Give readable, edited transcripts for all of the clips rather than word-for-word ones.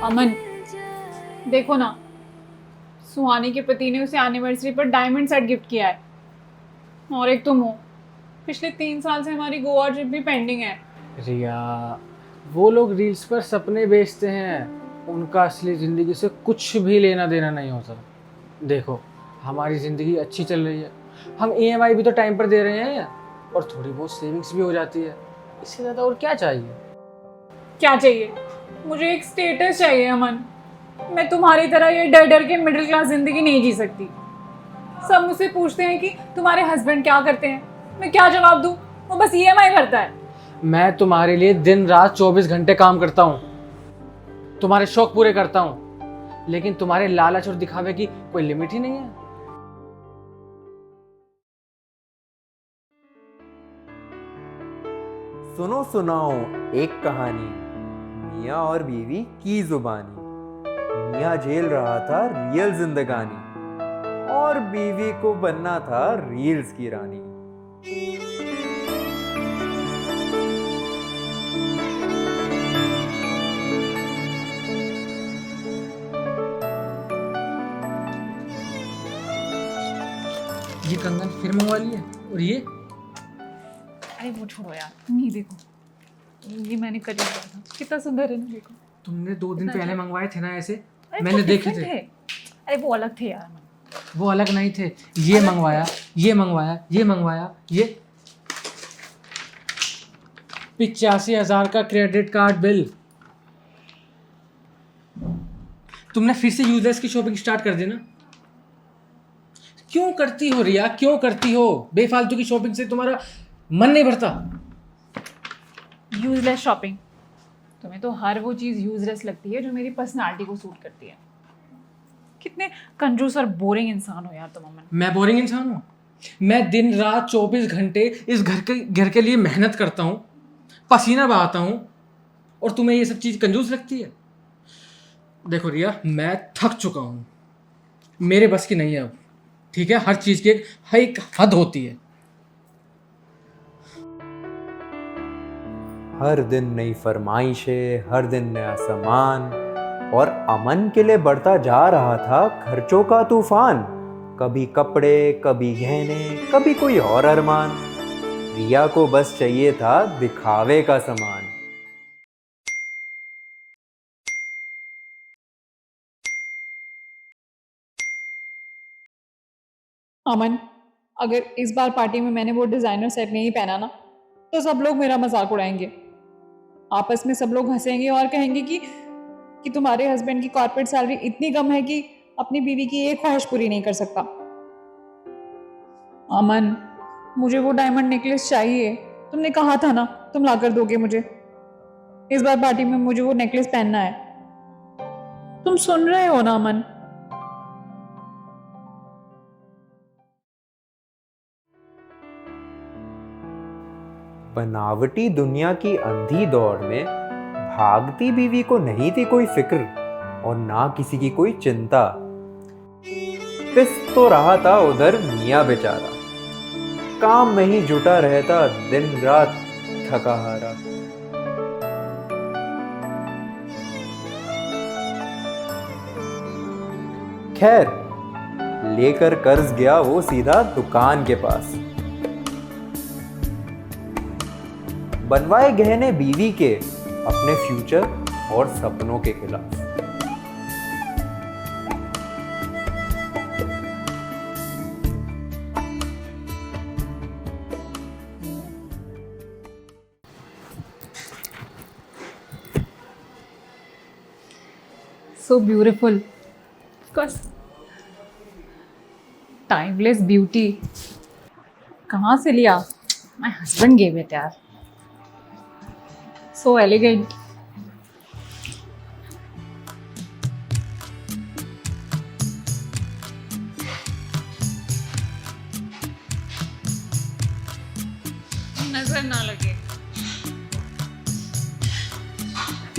अमन, देखो ना, सुहानी के पति ने उसे एनिवर्सरी पर डायमंड सेट गिफ्ट किया है। और एक तुम हो। पिछले 3 साल से हमारी गोवा ट्रिप भी पेंडिंग है। रिया, वो लोग रील्स पर सपने बेचते हैं, उनका असली ज़िंदगी से कुछ भी लेना देना नहीं होता। देखो, हमारी ज़िंदगी अच्छी चल रही है, हम ईएमआई भी तो टाइम पर दे रहे हैं और थोड़ी बहुत सेविंग्स भी हो जाती है। इससे ज़्यादा और क्या चाहिए? क्या चाहिए? मुझे एक स्टेटस चाहिए अमन। मैं तुम्हारी तरह ये डर डर के मिडिल क्लास जिंदगी नहीं जी सकती। सब मुझसे पूछते हैं कि तुम्हारे हस्बैंड क्या करते हैं। मैं क्या जवाब दूं? वो बस ईएमआई भरता है। मैं तुम्हारे लिए दिन रात 24 घंटे काम करता हूँ, तुम्हारे शौक पूरे करता हूँ, लेकिन तुम्हारे लालच और दिखावे की कोई लिमिट ही नहीं है। सुनो सुनाओ एक कहानी, मियाँ और बीवी की जुबानी। मियाँ झेल रहा था रियल जिंदगानी और बीवी को बनना था रील्स की रानी। ये कंगन फिर मंगवा लिए, और ये अरे वो छोड़ो यार, तुम ये देखो, ये मैंने कल ही किया था। कितना सुंदर है ना, देखो। तुमने 2 दिन पहले मंगवाए थे ना ऐसे, अरे मैंने वो देखे different थे। है। अरे वो अलग थे यार। वो अलग नहीं थे, ये अलग मंगवाया, ये मंगवाया, ये मंगवाया, ये 85,000 का क्रेडिट कार्ड बिल। तुमने फिर से यूजलेस की शॉपिंग स्टार्ट कर दी ना? क्यों करती हो रिया, क्यों करती हो? बेफालतू की शॉपिंग से तुम्हारा मन नहीं भरता? Useless shopping? तुम्हें तो हर वो चीज़ यूजलेस लगती है जो मेरी पर्सनालिटी को सूट करती है। कितने कंजूस और बोरिंग इंसान हो यार तुम अमन। मैं बोरिंग इंसान हूँ? मैं दिन रात 24 घंटे इस घर के लिए मेहनत करता हूँ, पसीना बहाता हूँ, और तुम्हें ये सब चीज़ कंजूस लगती है? देखो रिया, मैं थक चुका हूँ, मेरे बस की नहीं है अब। ठीक है, हर चीज़ की एक हद होती है। हर दिन नई फरमाइशें, हर दिन नया सामान, और अमन के लिए बढ़ता जा रहा था खर्चों का तूफान। कभी कपड़े, कभी गहने, कभी कोई और अरमान। रिया को बस चाहिए था दिखावे का सामान। अमन, अगर इस बार पार्टी में मैंने वो डिज़ाइनर सेट नहीं पहना ना, तो सब लोग मेरा मजाक उड़ाएंगे। आपस में सब लोग हंसेंगे और कहेंगे कि तुम्हारे हस्बैंड की कॉर्पोरेट सैलरी इतनी कम है कि अपनी बीवी की एक ख्वाहिश पूरी नहीं कर सकता। अमन, मुझे वो डायमंड नेकलेस चाहिए। तुमने कहा था ना तुम ला कर दोगे मुझे। इस बार पार्टी में मुझे वो नेकलेस पहनना है। तुम सुन रहे हो ना अमन? बनावटी दुनिया की अंधी दौड़ में भागती बीवी को नहीं थी कोई फिक्र और ना किसी की कोई चिंता। पिस तो रहा था उधर मियाँ बेचारा, काम में ही जुटा रहता दिन रात थका हारा। खैर, लेकर कर्ज गया वो सीधा दुकान के पास। बनवाए गहने बीवी के अपने फ्यूचर और सपनों के खिलाफ। So beautiful. Because timeless beauty. कहाँ से लिया? My husband gave it यार. So elegant. नजर ना लगे.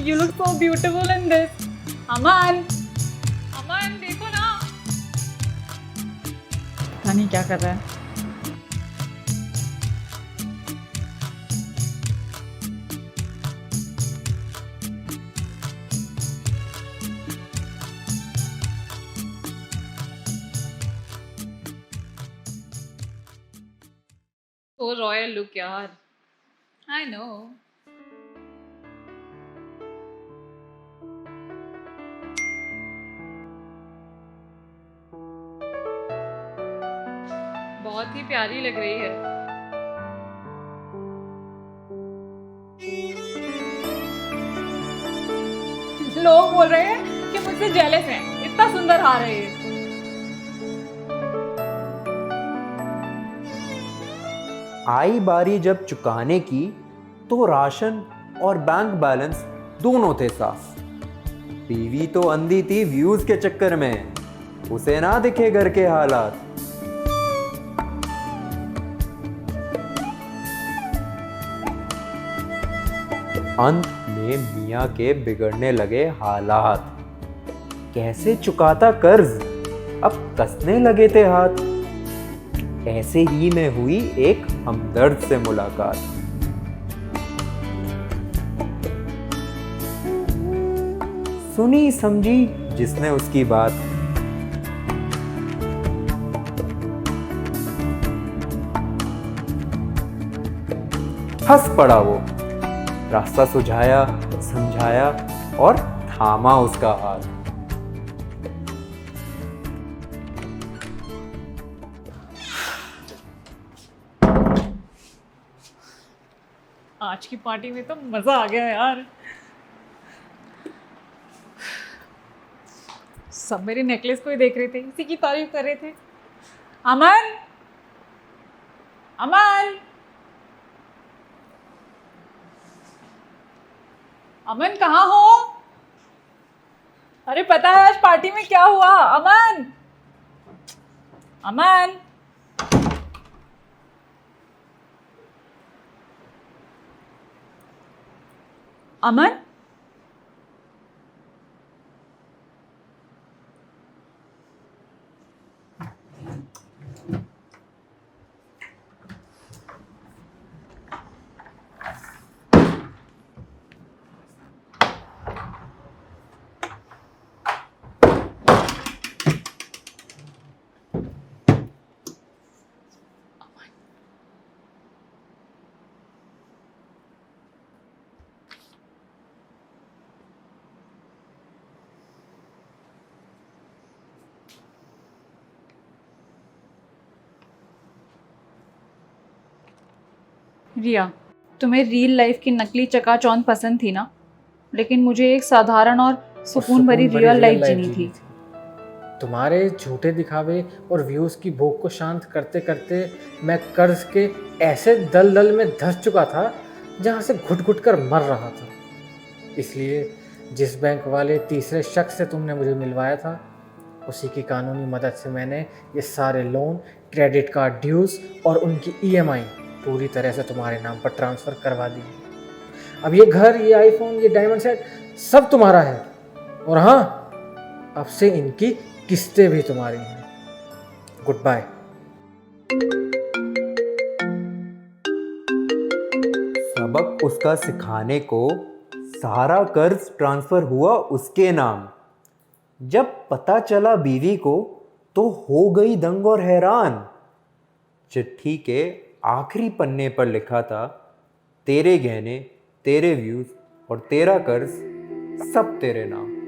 You look so beautiful in this. अमन, अमन देखो ना. पता नहीं क्या कर रहा है. So royal look यार. I know. बहुत ही प्यारी लग रही है. लोग बोल रहे हैं कि मुझसे जेलस हैं. इतना सुंदर हार है ये. आई बारी जब चुकाने की तो राशन और बैंक बैलेंस दोनों थे साफ। बीवी तो अंधी थी व्यूज के चक्कर में, उसे ना दिखे घर के हालात। अंत में मियाँ के बिगड़ने लगे हालात। कैसे चुकाता कर्ज, अब कसने लगे थे हाथ। ऐसे ही में हुई एक हमदर्द से मुलाकात। सुनी समझी जिसने उसकी बात, हंस पड़ा वो। रास्ता सुझाया, समझाया और थामा उसका हाथ। आज की पार्टी में तो मजा आ गया यार. सब मेरे नेकलेस को ही देख रहे थे, इसी की तारीफ कर रहे थे. अमन, अमन, अमन कहाँ हो? अरे पता है आज पार्टी में क्या हुआ? अमन, अमन. अमन, रिया, तुम्हें रियल लाइफ की नकली चकाचौंध पसंद थी ना, लेकिन मुझे एक साधारण और सुकून भरी रियल लाइफ जीनी थी. तुम्हारे झूठे दिखावे और व्यूज की भूख को शांत करते करते मैं कर्ज के ऐसे दलदल में धंस चुका था जहां से घुट घुट कर मर रहा था. इसलिए जिस बैंक वाले तीसरे शख्स से तुमने मुझे मिलवाया था, उसी की कानूनी मदद से मैंने ये सारे लोन, क्रेडिट कार्ड ड्यूज और उनकी ईएमआई पूरी तरह से तुम्हारे नाम पर ट्रांसफ़र करवा दी. अब ये घर, ये आईफोन, ये डायमंड सेट सब तुम्हारा है. और हाँ, अब से इनकी किस्तें भी तुम्हारी हैं. Good bye. सबक उसका सिखाने को सारा कर्ज ट्रांसफर हुआ उसके नाम। जब पता चला बीवी को तो हो गई दंग और हैरान। चिट्ठी के आखिरी पन्ने पर लिखा था, तेरे गहने, तेरे व्यूज और तेरा कर्ज सब तेरे नाम।